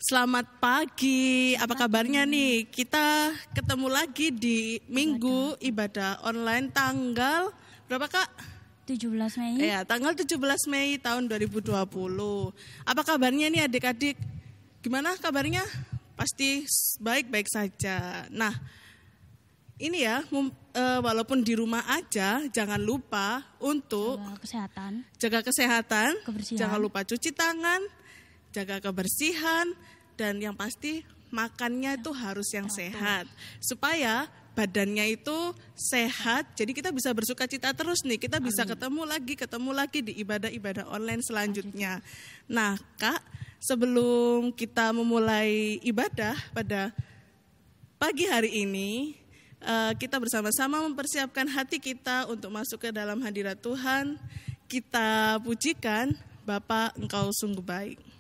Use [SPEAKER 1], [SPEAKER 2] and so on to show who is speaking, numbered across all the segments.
[SPEAKER 1] Selamat pagi, apa kabarnya nih? Kita ketemu lagi di Minggu Ibadah Online tanggal berapa Kak?
[SPEAKER 2] 17 Mei.
[SPEAKER 1] Ya, tanggal 17 Mei tahun 2020. Apa kabarnya nih adik-adik? Gimana kabarnya? Pasti baik-baik saja. Nah, ini ya, walaupun di rumah aja, jangan lupa untuk jaga kesehatan, jangan lupa cuci tangan, jaga kebersihan, dan yang pasti makannya itu harus yang sehat supaya badannya itu sehat. Jadi kita bisa bersuka cita terus nih, kita bisa ketemu lagi di ibadah-ibadah online selanjutnya. Nah Kak, sebelum kita memulai ibadah pada pagi hari ini, kita bersama-sama mempersiapkan hati kita untuk masuk ke dalam hadirat Tuhan. Kita pujikan, Bapa Engkau sungguh baik.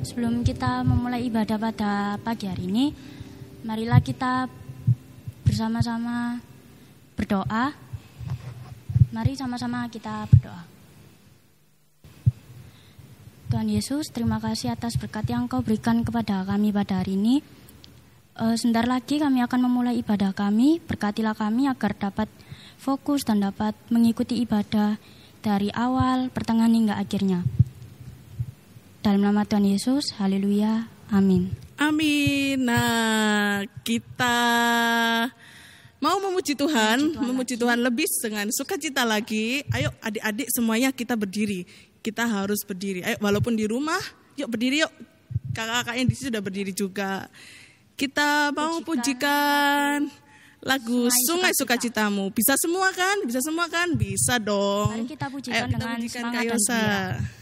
[SPEAKER 2] Sebelum kita memulai ibadah pada pagi hari ini, marilah kita bersama-sama berdoa. Mari sama-sama kita berdoa. Tuhan Yesus, terima kasih atas berkat yang Kau berikan kepada kami pada hari ini. Sebentar lagi kami akan memulai ibadah kami. Berkatilah kami agar dapat fokus dan dapat mengikuti ibadah dari awal, pertengahan hingga akhirnya. Dalam nama Tuhan Yesus, haleluya, amin.
[SPEAKER 1] Amin. Nah, kita mau memuji Tuhan lebih dengan sukacita lagi. Ayo adik-adik semuanya kita berdiri. Kita harus berdiri. Ayo walaupun di rumah, yuk berdiri yuk. Kakak-kakak yang di sini sudah berdiri juga. Kita mau pujikan lagu Sungai Sukacitamu. Bisa semua kan? Bisa semua kan? Bisa dong.
[SPEAKER 2] Mari kita pujikan dengan semangat dan
[SPEAKER 1] Kayosa.
[SPEAKER 2] gembira.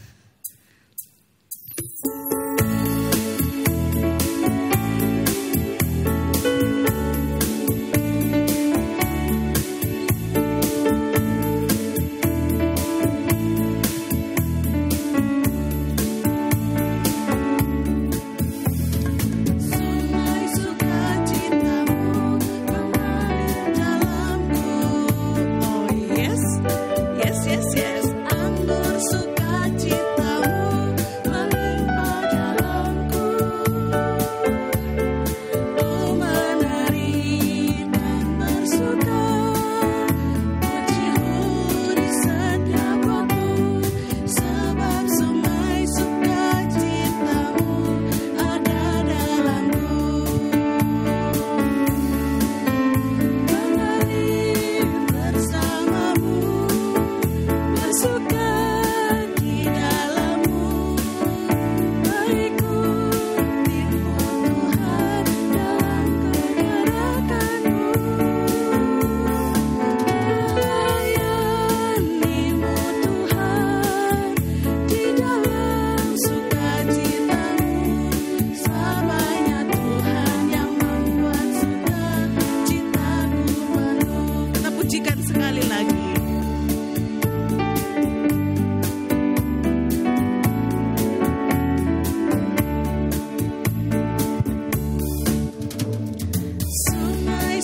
[SPEAKER 1] Anggur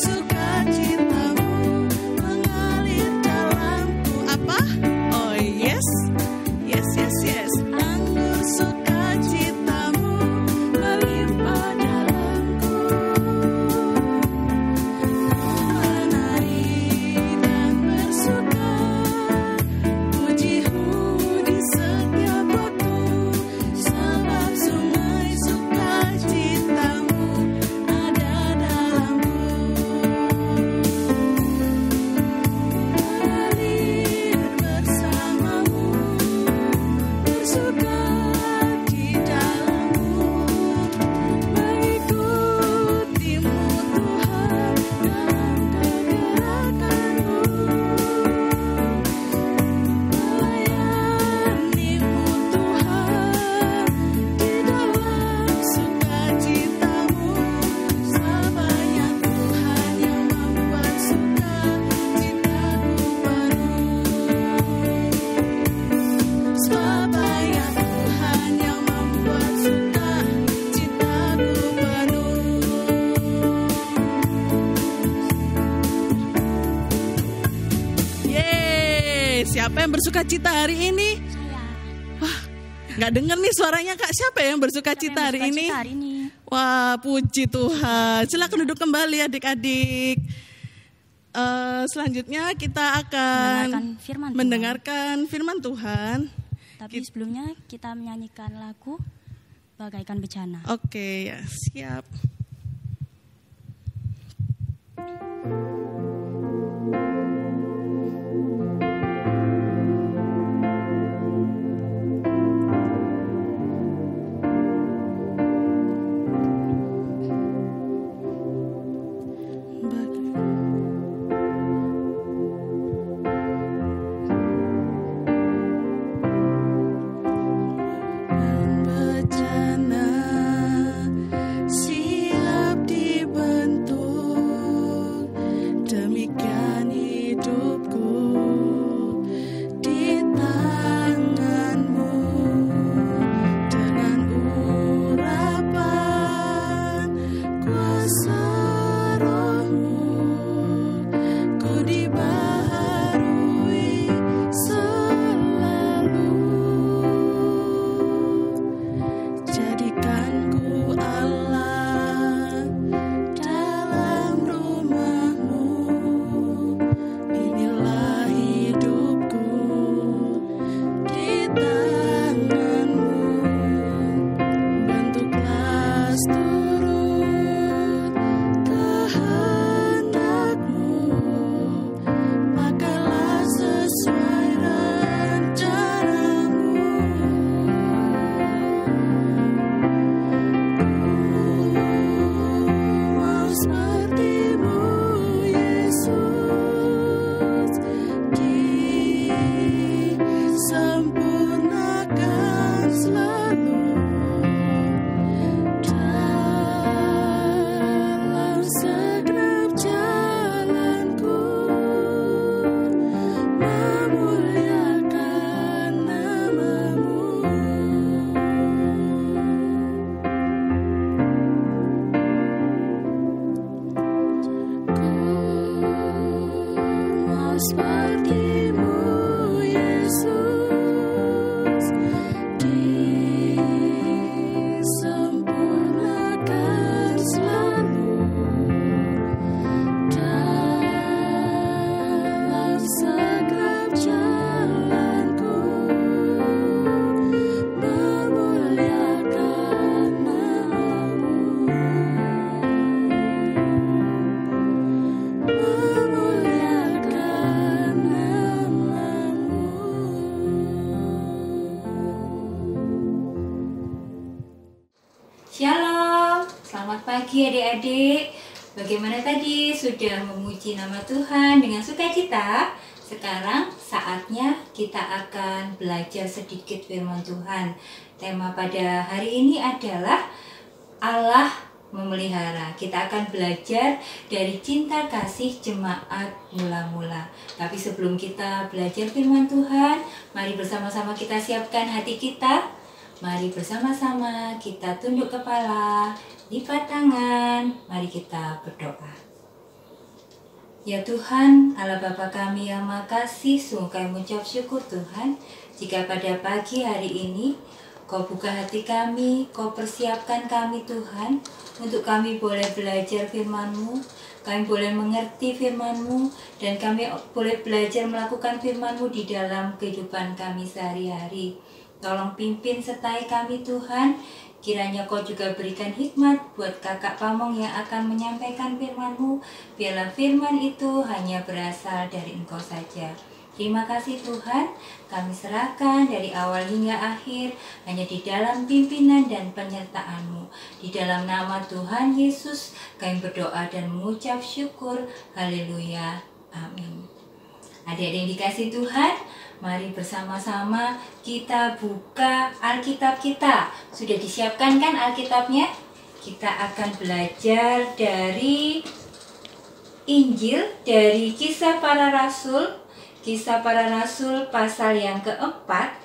[SPEAKER 1] sukacitamu Siapa yang bersuka cita hari ini?
[SPEAKER 2] Saya.
[SPEAKER 1] Wah, nggak denger nih suaranya Kak. Siapa yang bersuka cita hari ini? Wah, puji Tuhan. Silakan duduk kembali adik-adik. Selanjutnya kita akan mendengarkan firman Tuhan.
[SPEAKER 2] Tapi sebelumnya kita menyanyikan lagu Bagaikan Bejana.
[SPEAKER 1] Oke, ya siap.
[SPEAKER 3] Shalom, selamat pagi adik-adik. Bagaimana tadi sudah memuji nama Tuhan dengan sukacita? Sekarang saatnya kita akan belajar sedikit firman Tuhan. Tema pada hari ini adalah Allah memelihara. Kita akan belajar dari cinta kasih jemaat mula-mula. Tapi sebelum kita belajar firman Tuhan, mari bersama-sama kita siapkan hati kita. Mari bersama-sama kita tunduk kepala, lipat tangan, mari kita berdoa. Ya Tuhan, Allah Bapa kami yang Maha Kasih, sungguh kami mengucap syukur Tuhan, jika pada pagi hari ini Kau buka hati kami, Kau persiapkan kami Tuhan, untuk kami boleh belajar firman-Mu, kami boleh mengerti firman-Mu, dan kami boleh belajar melakukan firman-Mu di dalam kehidupan kami sehari-hari. Tolong pimpin sertai kami Tuhan, kiranya Kau juga berikan hikmat buat kakak Pamong yang akan menyampaikan firman-Mu. Biarlah firman itu hanya berasal dari Engkau saja. Terima kasih Tuhan, kami serahkan dari awal hingga akhir hanya di dalam pimpinan dan penyertaan-Mu. Di dalam nama Tuhan Yesus kami berdoa dan mengucap syukur. Haleluya. Amin. Adik-adik yang dikasih Tuhan, mari bersama-sama kita buka Alkitab kita. Sudah disiapkan kan Alkitabnya? Kita akan belajar dari Injil, dari Kisah Para Rasul. Kisah Para Rasul pasal yang keempat.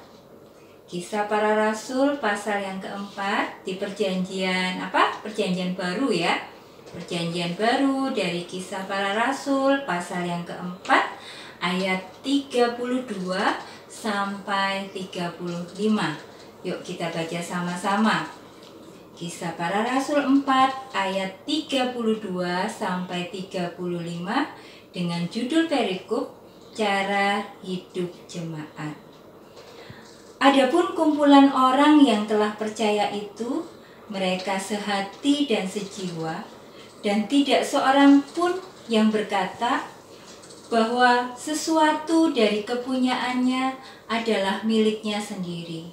[SPEAKER 3] Kisah Para Rasul pasal yang keempat di perjanjian Perjanjian baru ya. Perjanjian baru dari Kisah Para Rasul pasal yang keempat, ayat 32 sampai 35. Yuk kita baca sama-sama. Kisah Para Rasul 4 ayat 32 sampai 35 dengan judul perikop Cara Hidup Jemaat. Adapun kumpulan orang yang telah percaya itu, mereka sehati dan sejiwa, dan tidak seorang pun yang berkata bahwa sesuatu dari kepunyaannya adalah miliknya sendiri,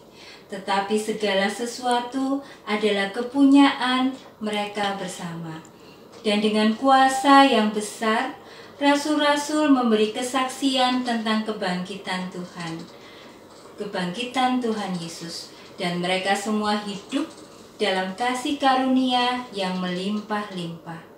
[SPEAKER 3] tetapi segala sesuatu adalah kepunyaan mereka bersama. Dan dengan kuasa yang besar, rasul-rasul memberi kesaksian tentang kebangkitan Tuhan Yesus, dan mereka semua hidup dalam kasih karunia yang melimpah-limpah.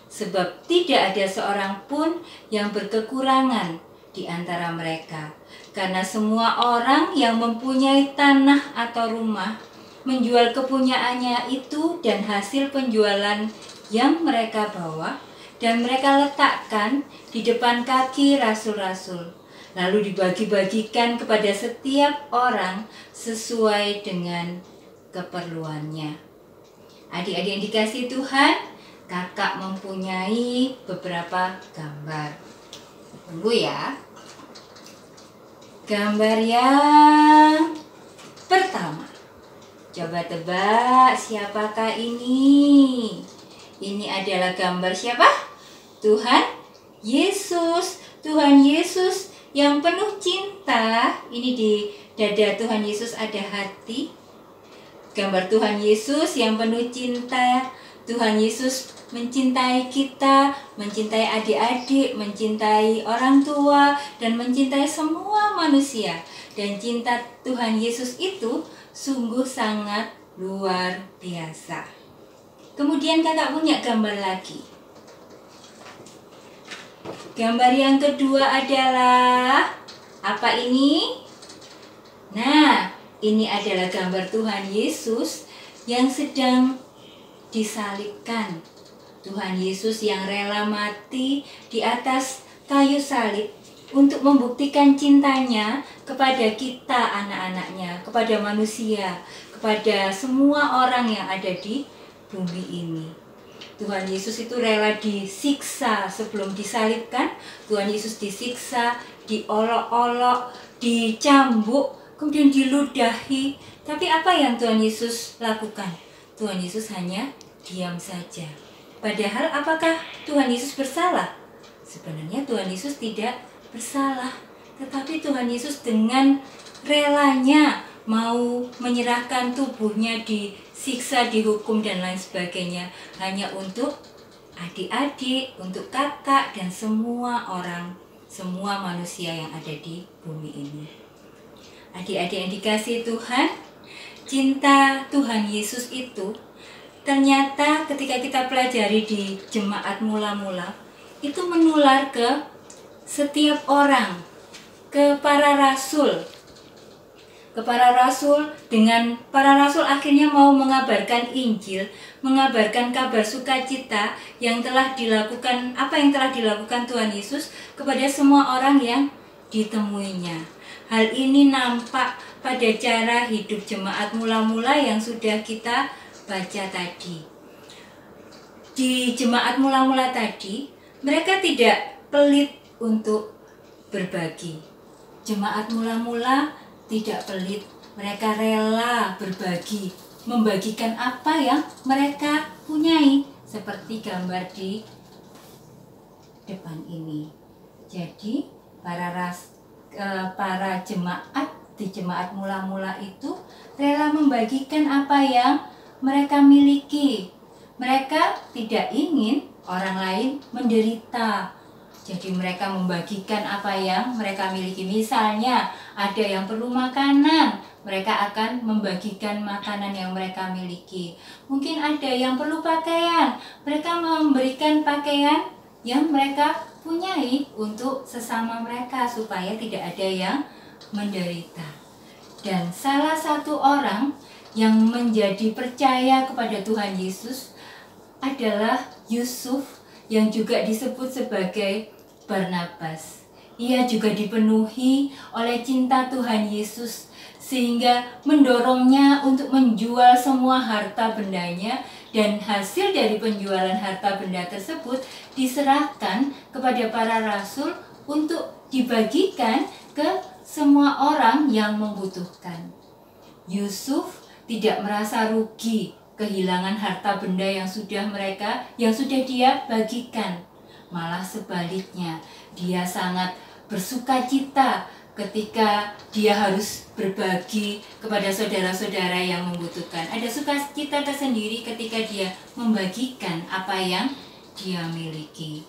[SPEAKER 3] Sebab tidak ada seorang pun yang berkekurangan di antara mereka, karena semua orang yang mempunyai tanah atau rumah menjual kepunyaannya itu dan hasil penjualan yang mereka bawa, dan mereka letakkan di depan kaki rasul-rasul, lalu dibagi-bagikan kepada setiap orang sesuai dengan keperluannya. Adik-adik yang dikasihi Tuhan, kakak mempunyai beberapa gambar. Tunggu ya. Gambar yang pertama. Coba tebak siapakah ini? Ini adalah gambar siapa? Tuhan Yesus. Tuhan Yesus yang penuh cinta. Ini di dada Tuhan Yesus ada hati. Gambar Tuhan Yesus yang penuh cinta. Tuhan Yesus mencintai kita, mencintai adik-adik, mencintai orang tua, dan mencintai semua manusia. Dan cinta Tuhan Yesus itu sungguh sangat luar biasa. Kemudian kakak punya gambar lagi. Gambar yang kedua adalah apa ini? Nah, ini adalah gambar Tuhan Yesus yang sedang disalibkan. Tuhan Yesus yang rela mati di atas kayu salib untuk membuktikan cintanya kepada kita anak-anaknya, kepada manusia, kepada semua orang yang ada di bumi ini. Tuhan Yesus itu rela disiksa sebelum disalibkan. Tuhan Yesus disiksa, diolok-olok, dicambuk, kemudian diludahi. Tapi apa yang Tuhan Yesus lakukan? Tuhan Yesus hanya diam saja. Padahal apakah Tuhan Yesus bersalah? Sebenarnya Tuhan Yesus tidak bersalah. Tetapi Tuhan Yesus dengan relanya mau menyerahkan tubuhnya disiksa, dihukum dan lain sebagainya, hanya untuk adik-adik, untuk kakak dan semua orang, semua manusia yang ada di bumi ini. Adik-adik yang dikasihi Tuhan, cinta Tuhan Yesus itu ternyata ketika kita pelajari di jemaat mula-mula, itu menular ke setiap orang, ke para rasul. Ke para rasul, dengan para rasul akhirnya mau mengabarkan Injil, mengabarkan kabar sukacita yang telah dilakukan, apa yang telah dilakukan Tuhan Yesus kepada semua orang yang ditemuinya. Hal ini nampak pada cara hidup jemaat mula-mula yang sudah kita baca tadi. Di jemaat mula-mula tadi, mereka tidak pelit untuk berbagi. Jemaat mula-mula tidak pelit, mereka rela berbagi, membagikan apa yang mereka punyai, seperti gambar di depan ini. Jadi para jemaat di jemaat mula-mula itu rela membagikan apa yang mereka miliki. Mereka tidak ingin orang lain menderita. Jadi mereka membagikan apa yang mereka miliki. Misalnya ada yang perlu makanan, mereka akan membagikan makanan yang mereka miliki. Mungkin ada yang perlu pakaian, mereka memberikan pakaian yang mereka punyai untuk sesama mereka supaya tidak ada yang menderita. Dan salah satu orang yang menjadi percaya kepada Tuhan Yesus adalah Yusuf, yang juga disebut sebagai Barnabas. Ia juga dipenuhi oleh cinta Tuhan Yesus sehingga mendorongnya untuk menjual semua harta bendanya, dan hasil dari penjualan harta benda tersebut diserahkan kepada para rasul untuk dibagikan ke semua orang yang membutuhkan. Yusuf tidak merasa rugi kehilangan harta benda yang sudah dia bagikan. Malah sebaliknya, dia sangat bersukacita ketika dia harus berbagi kepada saudara-saudara yang membutuhkan. Ada sukacita tersendiri ketika dia membagikan apa yang dia miliki.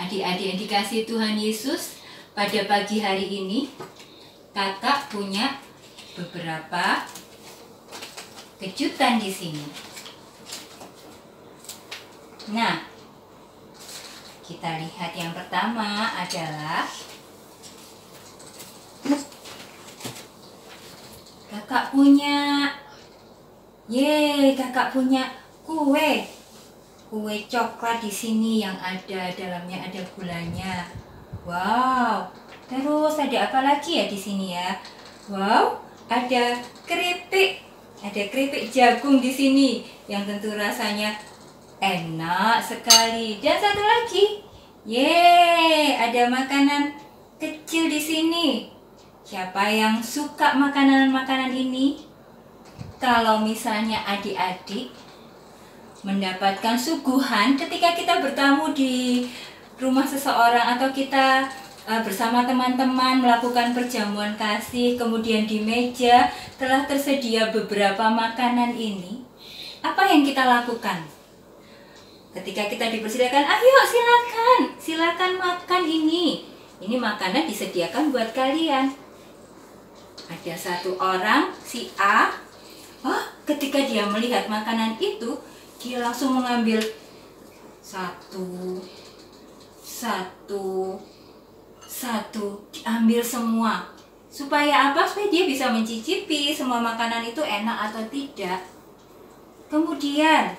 [SPEAKER 3] Adik-adik yang dikasihi Tuhan Yesus, pada pagi hari ini kakak punya beberapa kejutan di sini. Nah, kita lihat yang pertama adalah kakak punya kue coklat di sini yang dalamnya ada gulanya. Wow. Terus ada apa lagi ya di sini ya? Wow, ada keripik jagung di sini yang tentu rasanya enak sekali. Dan satu lagi, ada makanan kecil di sini. Siapa yang suka makanan-makanan ini? Kalau misalnya adik-adik mendapatkan suguhan ketika kita bertamu di rumah seseorang, atau kita bersama teman-teman melakukan perjamuan kasih, kemudian di meja telah tersedia beberapa makanan ini, apa yang kita lakukan? Ketika kita dipersilakan, ayo silakan makan ini makanan disediakan buat kalian. Ada satu orang, si A, ketika dia melihat makanan itu, dia langsung mengambil satu, diambil semua. Supaya apa? Supaya dia bisa mencicipi semua makanan itu enak atau tidak. Kemudian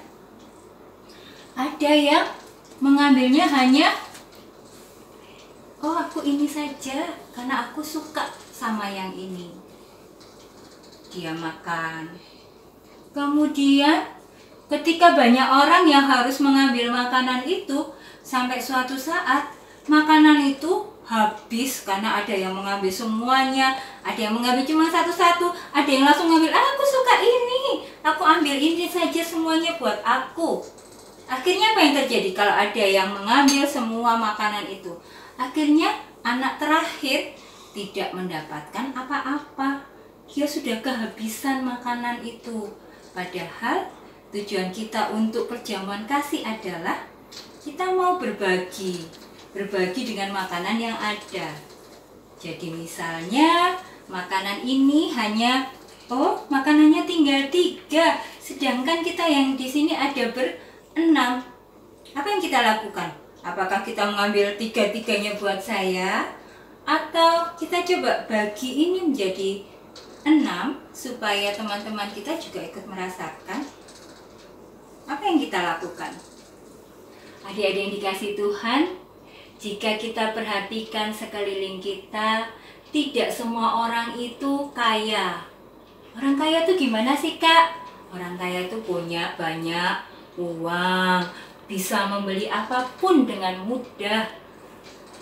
[SPEAKER 3] ada yang mengambilnya hanya, aku ini saja karena aku suka sama yang ini. Dia makan. Kemudian ketika banyak orang yang harus mengambil makanan itu, sampai suatu saat makanan itu habis karena ada yang mengambil semuanya, ada yang mengambil cuma satu-satu, ada yang langsung ngambil, aku suka ini, aku ambil ini saja semuanya buat aku. Akhirnya apa yang terjadi kalau ada yang mengambil semua makanan itu? Akhirnya anak terakhir tidak mendapatkan apa-apa. dia sudah kehabisan makanan itu. Padahal tujuan kita untuk perjamuan kasih adalah kita mau berbagi dengan makanan yang ada. Jadi misalnya makanan ini hanya makanannya tinggal 3, sedangkan kita yang di sini ada 6. Apa yang kita lakukan? Apakah kita mengambil 3-3-nya buat saya? Atau kita coba bagi ini menjadi 6 supaya teman-teman kita juga ikut merasakan? Apa yang kita lakukan? Adik-adik yang dikasihi Tuhan, jika kita perhatikan sekeliling kita, tidak semua orang itu kaya. Orang kaya itu gimana sih, Kak? Orang kaya itu punya banyak uang, bisa membeli apapun dengan mudah.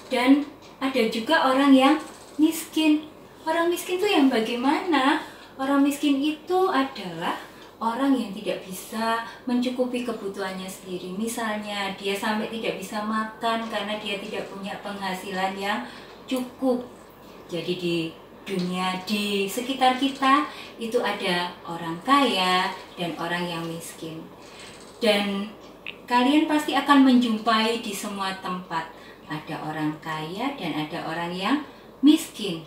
[SPEAKER 3] Dan ada juga orang yang miskin. Orang miskin itu yang bagaimana? Orang miskin itu adalah orang yang tidak bisa mencukupi kebutuhannya sendiri. Misalnya dia sampai tidak bisa makan karena dia tidak punya penghasilan yang cukup. Jadi di dunia, di sekitar kita itu ada orang kaya dan orang yang miskin. Dan kalian pasti akan menjumpai di semua tempat ada orang kaya dan ada orang yang miskin.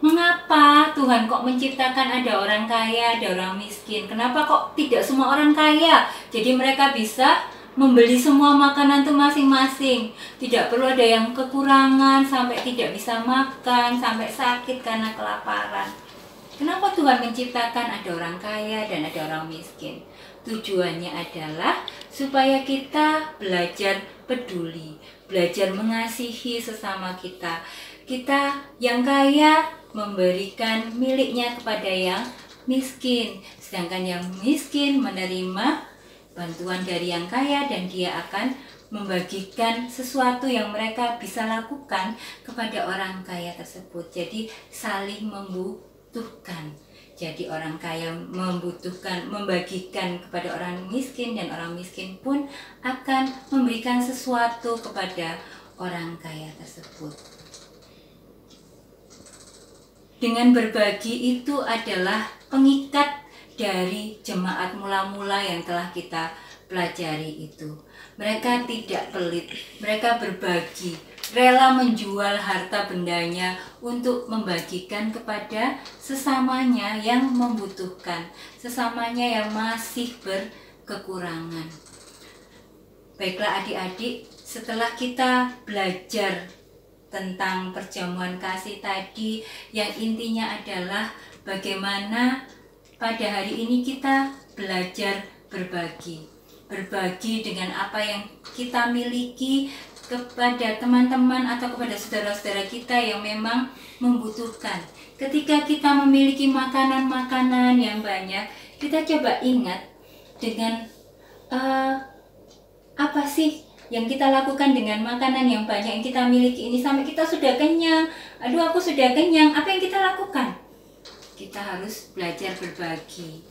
[SPEAKER 3] Mengapa Tuhan kok menciptakan ada orang kaya, ada orang miskin? Kenapa kok tidak semua orang kaya? Jadi mereka bisa membeli semua makanan itu masing-masing. Tidak perlu ada yang kekurangan sampai tidak bisa makan, sampai sakit karena kelaparan. Kenapa Tuhan menciptakan ada orang kaya dan ada orang miskin? Tujuannya adalah supaya kita belajar peduli, belajar mengasihi sesama kita. Kita yang kaya memberikan miliknya kepada yang miskin, sedangkan yang miskin menerima bantuan dari yang kaya dan dia akan membagikan sesuatu yang mereka bisa lakukan kepada orang kaya tersebut. Jadi saling membutuhkan. Jadi orang kaya membutuhkan, membagikan kepada orang miskin, dan orang miskin pun akan memberikan sesuatu kepada orang kaya tersebut. Dengan berbagi itu adalah pengikat dari jemaat mula-mula yang telah kita pelajari itu. Mereka tidak pelit, mereka berbagi, rela menjual harta bendanya untuk membagikan kepada sesamanya yang membutuhkan, sesamanya yang masih berkekurangan. Baiklah adik-adik, setelah kita belajar tentang perjamuan kasih tadi, yang intinya adalah bagaimana pada hari ini kita belajar berbagi dengan apa yang kita miliki kepada teman-teman atau kepada saudara-saudara kita yang memang membutuhkan. Ketika kita memiliki makanan-makanan yang banyak, kita coba ingat dengan apa sih yang kita lakukan dengan makanan yang banyak yang kita miliki ini sampai kita sudah kenyang. Aduh, aku sudah kenyang. Apa yang kita lakukan? Kita harus belajar berbagi.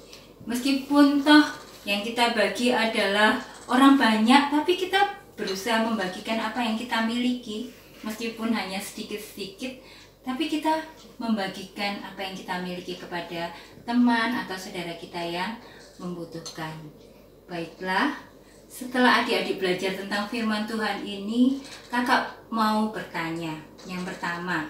[SPEAKER 3] Meskipun toh yang kita bagi adalah orang banyak, tapi kita berusaha membagikan apa yang kita miliki. Meskipun hanya sedikit-sedikit, tapi kita membagikan apa yang kita miliki kepada teman atau saudara kita yang membutuhkan. Baiklah, setelah adik-adik belajar tentang firman Tuhan ini, kakak mau bertanya. Yang pertama,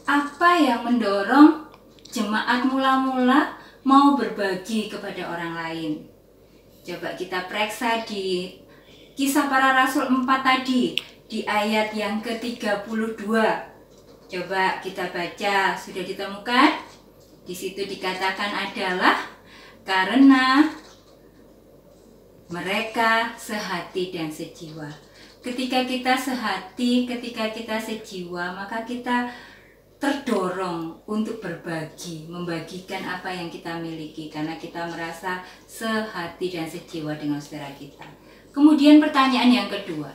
[SPEAKER 3] apa yang mendorong jemaat mula-mula mau berbagi kepada orang lain? Coba kita periksa di Kisah Para Rasul 4 tadi, di ayat yang ke-32. Coba kita baca, sudah ditemukan? Di situ dikatakan adalah karena mereka sehati dan sejiwa. Ketika kita sehati, ketika kita sejiwa, maka kita terdorong untuk berbagi, membagikan apa yang kita miliki karena kita merasa sehati dan sejiwa dengan saudara kita. Kemudian pertanyaan yang kedua,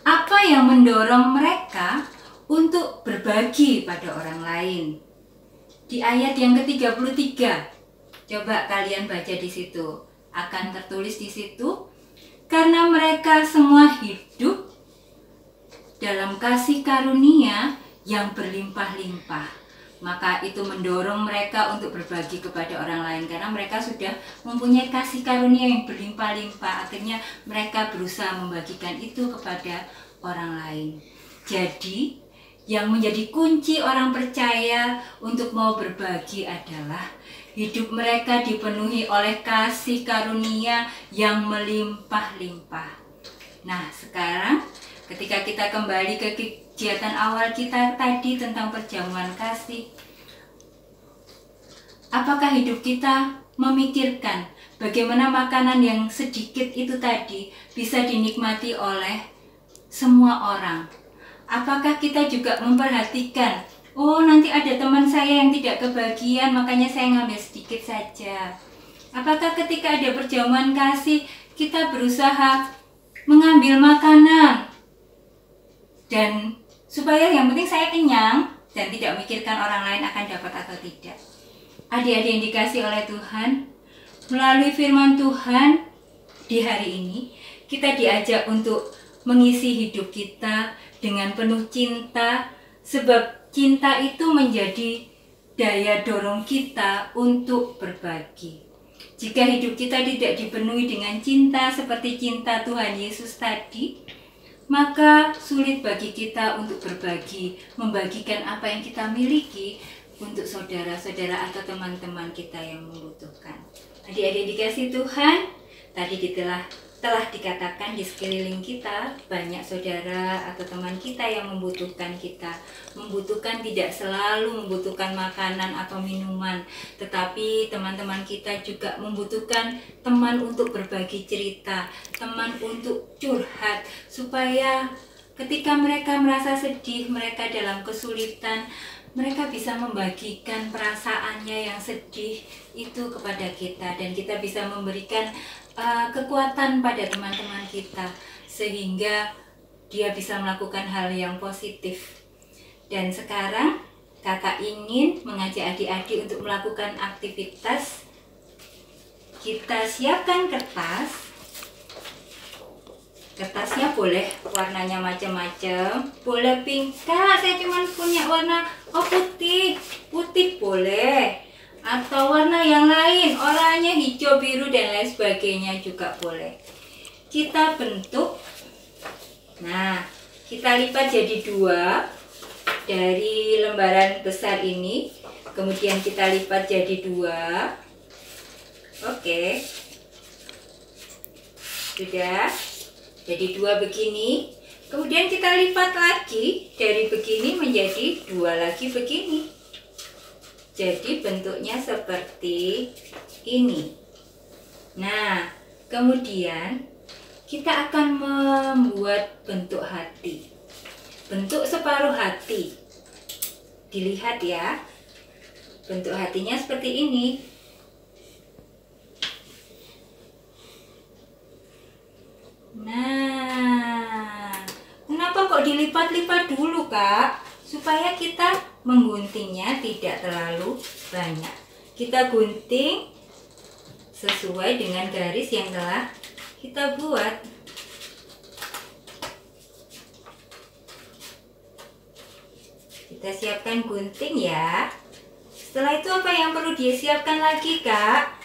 [SPEAKER 3] apa yang mendorong mereka untuk berbagi pada orang lain? Di ayat yang ke-33, coba kalian baca di situ, akan tertulis di situ, karena mereka semua hidup dalam kasih karunia yang berlimpah-limpah, Maka itu mendorong mereka untuk berbagi kepada orang lain, karena mereka sudah mempunyai kasih karunia yang berlimpah-limpah. Akhirnya mereka berusaha membagikan itu kepada orang lain. Jadi yang menjadi kunci orang percaya untuk mau berbagi adalah hidup mereka dipenuhi oleh kasih karunia yang melimpah-limpah. Nah, sekarang ketika kita kembali ke kegiatan awal kita tadi tentang perjamuan kasih, apakah hidup kita memikirkan bagaimana makanan yang sedikit itu tadi bisa dinikmati oleh semua orang? Apakah kita juga memperhatikan, oh nanti ada teman saya yang tidak kebagian, makanya saya ngambil sedikit saja. Apakah ketika ada perjamuan kasih, kita berusaha mengambil makanan dan supaya yang penting saya kenyang dan tidak memikirkan orang lain akan dapat atau tidak. Adik-adik yang dikasih oleh Tuhan, melalui firman Tuhan di hari ini kita diajak untuk mengisi hidup kita dengan penuh cinta, sebab cinta itu menjadi daya dorong kita untuk berbagi. Jika hidup kita tidak dipenuhi dengan cinta seperti cinta Tuhan Yesus tadi, maka sulit bagi kita untuk berbagi, membagikan apa yang kita miliki untuk saudara-saudara atau teman-teman kita yang membutuhkan. Adik-adik dikasih Tuhan, tadi telah dikatakan di sekeliling kita banyak saudara atau teman kita yang membutuhkan kita. Membutuhkan tidak selalu membutuhkan makanan atau minuman, tetapi teman-teman kita juga membutuhkan teman untuk berbagi cerita, teman untuk curhat, supaya ketika mereka merasa sedih, mereka dalam kesulitan, mereka bisa membagikan perasaannya yang sedih itu kepada kita, dan kita bisa memberikan kekuatan pada teman-teman kita sehingga dia bisa melakukan hal yang positif. Dan sekarang kakak ingin mengajak adik-adik untuk melakukan aktivitas. Kita siapkan kertas. Kertasnya boleh warnanya macam-macam, boleh pink. Kak, saya cuma punya warna putih. Putih boleh, atau warna yang lain, oranye, hijau, biru, dan lain sebagainya juga boleh. Kita bentuk. Nah, kita lipat jadi 2 dari lembaran besar ini, kemudian kita lipat jadi 2. Oke, sudah jadi 2 begini. Kemudian kita lipat lagi dari begini menjadi 2 lagi begini. Jadi bentuknya seperti ini. Nah, kemudian kita akan membuat bentuk hati. Bentuk separuh hati. Dilihat ya. Bentuk hatinya seperti ini. Nah, kenapa kok dilipat-lipat dulu, Kak? Supaya kita mengguntingnya tidak terlalu banyak. Kita gunting sesuai dengan garis yang telah kita buat. Kita siapkan gunting ya. Setelah itu apa yang perlu disiapkan lagi, Kak?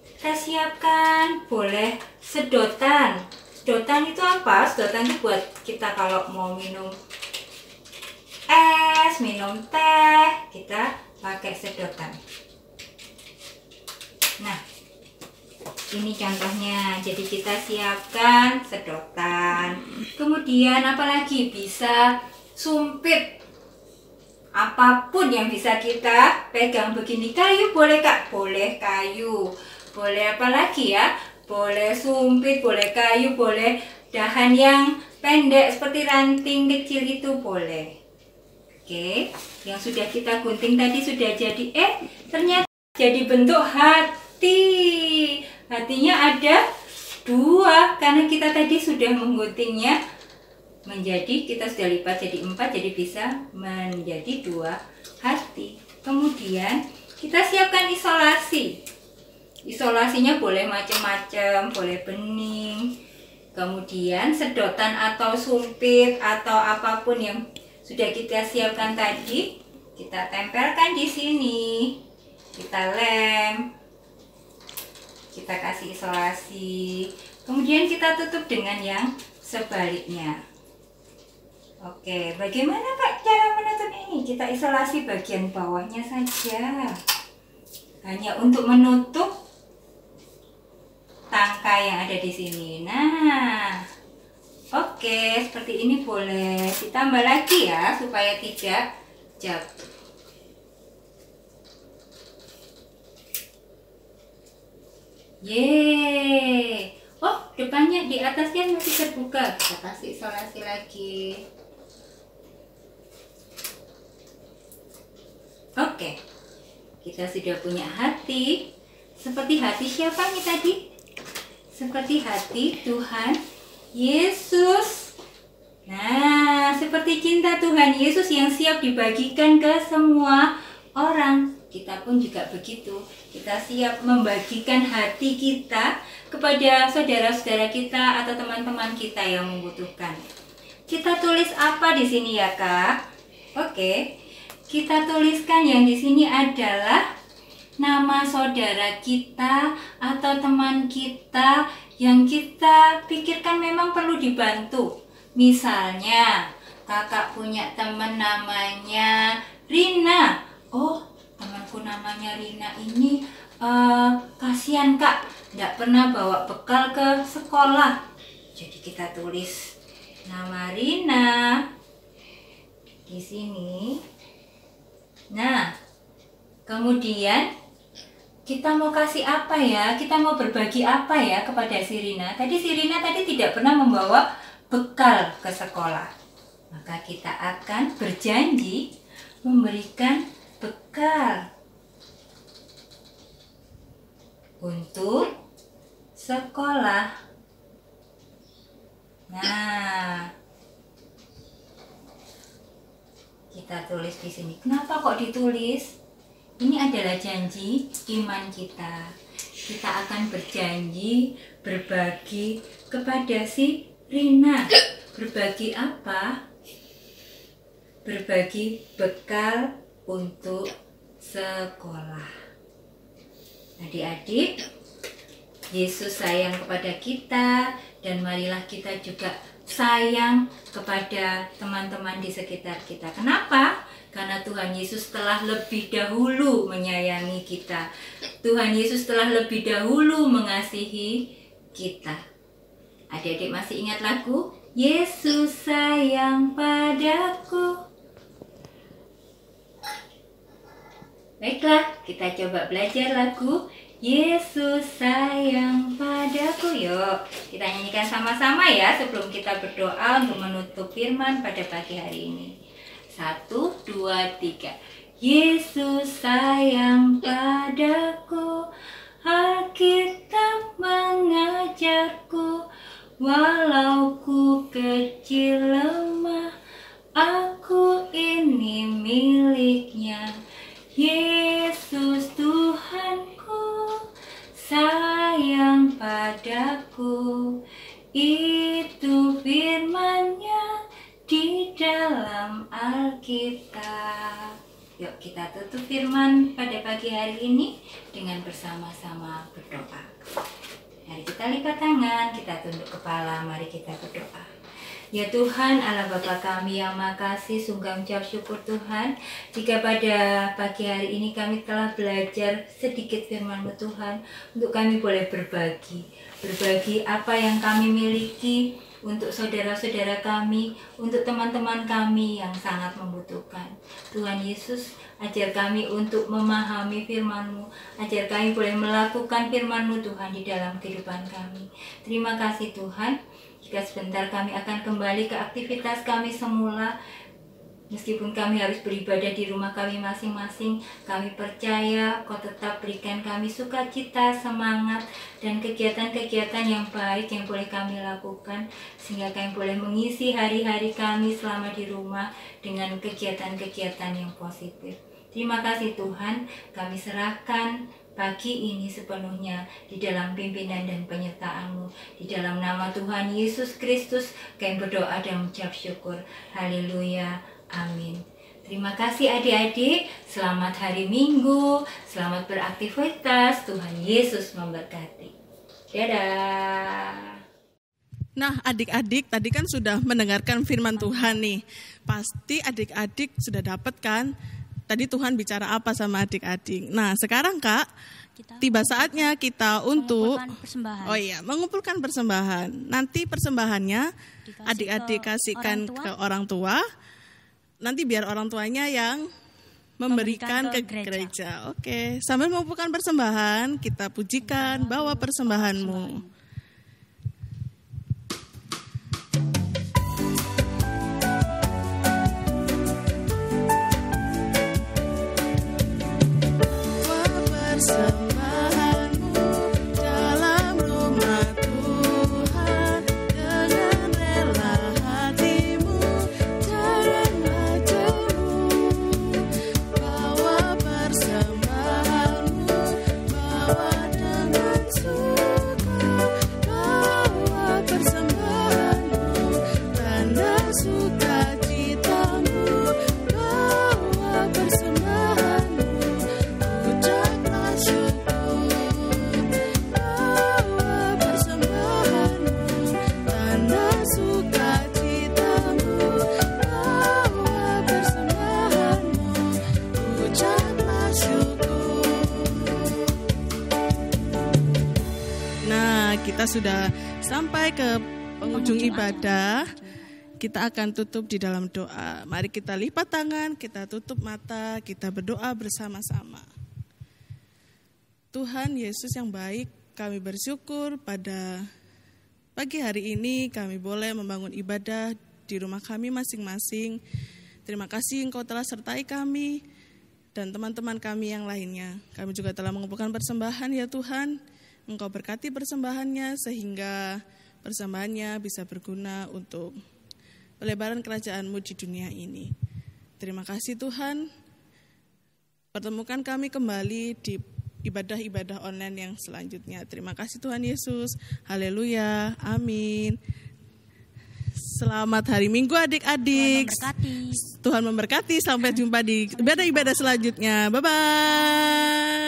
[SPEAKER 3] Kita siapkan boleh sedotan. Sedotan itu apa? Sedotan itu buat kita kalau mau minum es, minum teh, kita pakai sedotan. Nah, ini contohnya. Jadi kita siapkan sedotan. Kemudian apalagi bisa sumpit. Apapun yang bisa kita pegang begini. Kayu boleh, Kak? Boleh kayu. Boleh apa lagi ya? Boleh sumpit, boleh kayu, boleh dahan yang pendek seperti ranting kecil itu boleh. Oke, yang sudah kita gunting tadi sudah jadi. Ternyata jadi bentuk hati. Hatinya ada 2 karena kita tadi sudah mengguntingnya menjadi, kita sudah lipat jadi 4, jadi bisa menjadi 2 hati. Kemudian kita siapkan isolasi. Isolasinya boleh macam-macam, boleh bening. Kemudian sedotan atau sumpit atau apapun yang sudah kita siapkan tadi, Kita tempelkan di sini. Kita lem. Kita kasih isolasi. Kemudian kita tutup dengan yang sebaliknya. Oke, bagaimana Kak cara menutupnya ini? Kita isolasi bagian bawahnya saja. Hanya untuk menutup tangkai yang ada di sini. Nah, oke, seperti ini boleh. Ditambah lagi ya, supaya tidak jatuh. Yeay. Oh, depannya di atasnya masih terbuka. Kita kasih isolasi lagi. Oke. Kita sudah punya hati. Seperti hati siapa nih tadi? Seperti hati Tuhan Yesus. Nah, seperti cinta Tuhan Yesus yang siap dibagikan ke semua orang. Kita pun juga begitu. Kita siap membagikan hati kita kepada saudara-saudara kita atau teman-teman kita yang membutuhkan. Kita tulis apa di sini ya, Kak? Oke. Kita tuliskan yang di sini adalah nama saudara kita atau teman kita yang kita pikirkan memang perlu dibantu. Misalnya, kakak punya teman namanya Rina. Oh, temanku namanya Rina ini kasihan Kak, tidak pernah bawa bekal ke sekolah. Jadi kita tulis nama Rina di sini. Nah, kemudian kita mau kasih apa ya? Kita mau berbagi apa ya kepada si Rina? Tadi si Rina tidak pernah membawa bekal ke sekolah. Maka kita akan berjanji memberikan bekal untuk sekolah. Nah, kita tulis di sini. Kenapa kok ditulis? Ini adalah janji iman kita. Kita akan berjanji berbagi kepada si Rina. Berbagi apa? Berbagi bekal untuk sekolah. Adik-adik, Yesus sayang kepada kita, dan marilah kita juga sayang kepada teman-teman di sekitar kita. Kenapa? Karena Tuhan Yesus telah lebih dahulu menyayangi kita. Tuhan Yesus telah lebih dahulu mengasihi kita. Adik-adik masih ingat lagu? Yesus sayang padaku. Baiklah, kita coba belajar lagu Yesus sayang padaku. Yuk, kita nyanyikan sama-sama ya sebelum kita berdoa untuk menutup firman pada pagi hari ini. 1, 2, 3. Yesus sayang padaku, Alkitab mengajarku, walau ku kecil lemah, aku ini miliknya. Yesus Tuhanku sayang padaku, itu firman-Nya di dalam Alkitab. Yuk kita tutup firman pada pagi hari ini dengan bersama-sama berdoa. Mari kita lipat tangan, kita tunduk kepala, mari kita berdoa. Ya Tuhan, Allah Bapa kami yang Maha Kasih, sungguh mengucap syukur Tuhan, jika pada pagi hari ini kami telah belajar sedikit firman-Mu Tuhan, untuk kami boleh berbagi apa yang kami miliki untuk saudara-saudara kami, untuk teman-teman kami yang sangat membutuhkan. Tuhan Yesus, ajar kami untuk memahami firman-Mu, ajar kami boleh melakukan firman-Mu Tuhan di dalam kehidupan kami. Terima kasih Tuhan. Jika sebentar kami akan kembali ke aktivitas kami semula, meskipun kami harus beribadah di rumah kami masing-masing, kami percaya Kau tetap berikan kami sukacita, semangat, dan kegiatan-kegiatan yang baik yang boleh kami lakukan, sehingga kami boleh mengisi hari-hari kami selama di rumah dengan kegiatan-kegiatan yang positif. Terima kasih Tuhan, kami serahkan pagi ini sepenuhnya di dalam pimpinan dan penyertaan-Mu. Di dalam nama Tuhan Yesus Kristus, kami berdoa dan mengucap syukur. Haleluya. Amin. Terima kasih adik-adik, selamat hari Minggu, selamat beraktivitas, Tuhan Yesus memberkati. Dadah.
[SPEAKER 1] Nah, adik-adik tadi kan sudah mendengarkan firman Tuhan nih. Pasti adik-adik sudah dapat kan tadi Tuhan bicara apa sama adik-adik. Nah, sekarang Kak, tiba saatnya kita untuk mengumpulkan persembahan. Nanti persembahannya adik-adik kasihkan ke orang tua. Nanti biar orang tuanya yang memberikan ke gereja. Oke, sambil mengumpulkan persembahan, kita pujikan, bawa persembahanmu. Kita sudah sampai ke penghujung ibadah. Kita akan tutup di dalam doa. Mari kita lipat tangan, kita tutup mata, kita berdoa bersama-sama. Tuhan Yesus yang baik, kami bersyukur pada pagi hari ini kami boleh membangun ibadah di rumah kami masing-masing. Terima kasih Engkau telah sertai kami dan teman-teman kami yang lainnya. Kami juga telah mengumpulkan persembahan ya Tuhan. Engkau berkati persembahannya sehingga persembahannya bisa berguna untuk pelebaran kerajaan-Mu di dunia ini. Terima kasih Tuhan. Pertemukan kami kembali di ibadah-ibadah online yang selanjutnya. Terima kasih Tuhan Yesus. Haleluya. Amin. Selamat hari Minggu adik-adik. Tuhan memberkati. Sampai jumpa di ibadah-ibadah selanjutnya. Bye-bye.